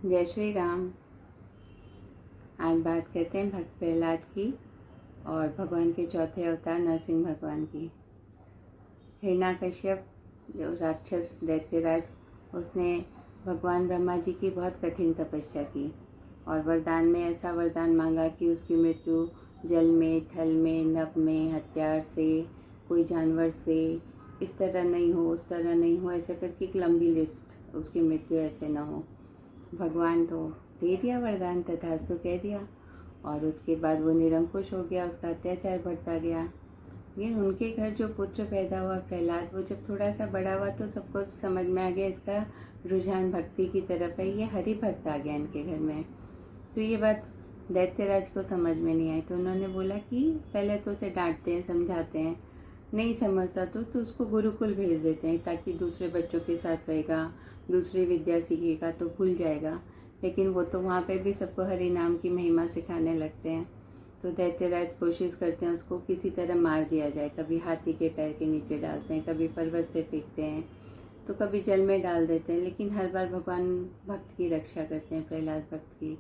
जय श्री राम। आज बात करते हैं भक्त प्रहलाद की और भगवान के चौथे अवतार नरसिंह भगवान की। हिरण्यकश्यप जो राक्षस दैत्यराज, उसने भगवान ब्रह्मा जी की बहुत कठिन तपस्या की और वरदान में ऐसा वरदान मांगा कि उसकी मृत्यु जल में, थल में, नभ में, हथियार से, कोई जानवर से, इस तरह नहीं हो, उस तरह नहीं हो, ऐसे करके एक लंबी लिस्ट, उसकी मृत्यु ऐसे ना हो। भगवान तो दे दिया वरदान, तथास्तु कह दिया, और उसके बाद वो निरंकुश हो गया, उसका अत्याचार बढ़ता गया। लेकिन उनके घर जो पुत्र पैदा हुआ प्रहलाद, वो जब थोड़ा सा बड़ा हुआ तो सबको समझ में आ गया इसका रुझान भक्ति की तरफ है, ये हरि भक्त आ गया इनके घर में। तो ये बात दैत्यराज को समझ में नहीं आई, तो उन्होंने बोला कि पहले तो उसे डांटते हैं, समझाते हैं, नहीं समझता तो उसको गुरुकुल भेज देते हैं ताकि दूसरे बच्चों के साथ रहेगा, दूसरी विद्या सीखेगा तो भूल जाएगा। लेकिन वो तो वहाँ पे भी सबको हरि नाम की महिमा सिखाने लगते हैं। तो दैत्यराज कोशिश करते हैं उसको किसी तरह मार दिया जाए, कभी हाथी के पैर के नीचे डालते हैं, कभी पर्वत से फेंकते हैं, तो कभी जल में डाल देते हैं, लेकिन हर बार भगवान भक्त की रक्षा करते हैं, प्रहलाद भक्त की।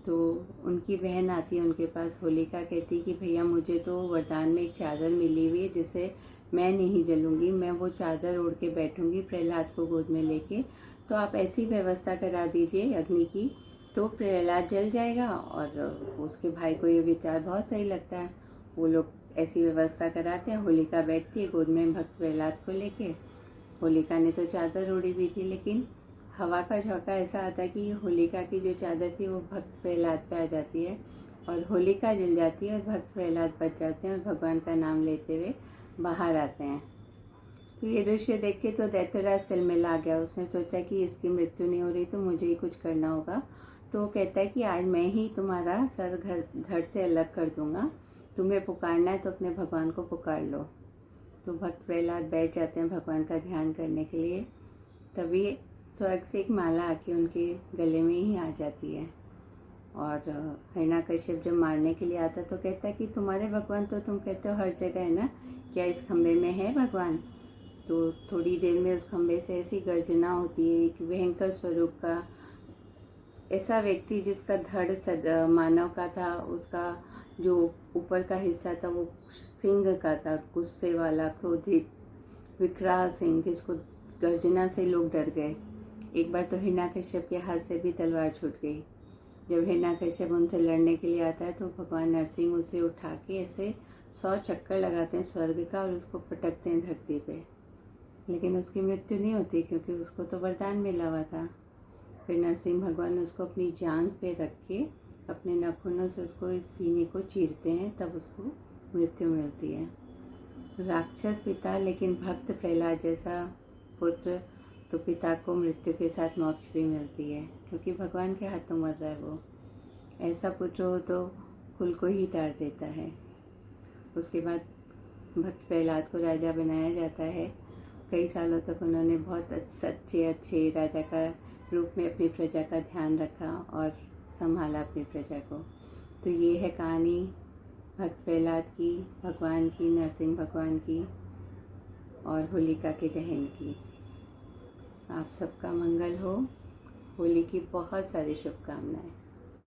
तो उनकी बहन आती है उनके पास, होलिका, कहती कि भैया मुझे तो वरदान में एक चादर मिली हुई है जिससे मैं नहीं जलूंगी, मैं वो चादर ओढ़ के बैठूंगी प्रहलाद को गोद में लेके, तो आप ऐसी व्यवस्था करा दीजिए अग्नि की, तो प्रहलाद जल जाएगा। और उसके भाई को ये विचार बहुत सही लगता है, वो लोग ऐसी व्यवस्था कराते हैं। होलिका बैठती है गोद में भक्त प्रहलाद को लेके। होलिका ने तो चादर ओढ़ी हुई थी, लेकिन हवा का झोंका ऐसा आता है कि होलिका की जो चादर थी वो भक्त प्रहलाद पे आ जाती है और होलिका जल जाती है और भक्त प्रहलाद बच जाते हैं और भगवान का नाम लेते हुए बाहर आते हैं। तो ये दृश्य देख के तो दैत्यराज तिलमिला गया। उसने सोचा कि इसकी मृत्यु नहीं हो रही तो मुझे ही कुछ करना होगा। तो वो कहता है कि आज मैं ही तुम्हारा सर धड़ से अलग कर दूंगा, तुम्हें पुकारना है तो अपने भगवान को पुकार लो। तो भक्त प्रहलाद बैठ जाते हैं भगवान का ध्यान करने के लिए। तभी स्वर्ग से एक माला आके उनके गले में ही आ जाती है। और हिरण्यकश्यप जब मारने के लिए आता तो कहता है कि तुम्हारे भगवान तो तुम कहते हो हर जगह है ना, क्या इस खम्भे में है भगवान? तो थोड़ी देर में उस खम्भे से ऐसी गर्जना होती है, एक भयंकर स्वरूप का ऐसा व्यक्ति जिसका धड़ मानव का था, उसका जो ऊपर का हिस्सा था वो सिंह का था, गुस्से वाला, क्रोधित, विकराल सिंह, जिसको गर्जना से लोग डर गए। एक बार तो हिरण्यकश्यप के हाथ से भी तलवार छूट गई। जब हिरण्यकश्यप उनसे लड़ने के लिए आता है तो भगवान नरसिंह उसे उठा के ऐसे 100 चक्कर लगाते हैं स्वर्ग का और उसको पटकते हैं धरती पे, लेकिन उसकी मृत्यु नहीं होती क्योंकि उसको तो वरदान मिला हुआ था। फिर नरसिंह भगवान उसको अपनी जांघ पे रख के अपने नाखूनों से उसको इस सीने को चीरते हैं, तब उसको मृत्यु मिलती है। राक्षस पिता लेकिन भक्त प्रहलाद जैसा पुत्र, तो पिता को मृत्यु के साथ मोक्ष भी मिलती है क्योंकि भगवान के हाथों मर रहा है वो। ऐसा पुत्र हो तो कुल को ही तार देता है। उसके बाद भक्त प्रहलाद को राजा बनाया जाता है। कई सालों तक उन्होंने बहुत सच्चे अच्छे राजा का रूप में अपनी प्रजा का ध्यान रखा और संभाला अपनी प्रजा को। तो ये है कहानी भक्त प्रहलाद की, भगवान की, नरसिंह भगवान की और होलिका के दहन की। आप सबका मंगल हो। होली की बहुत सारी शुभकामनाएं।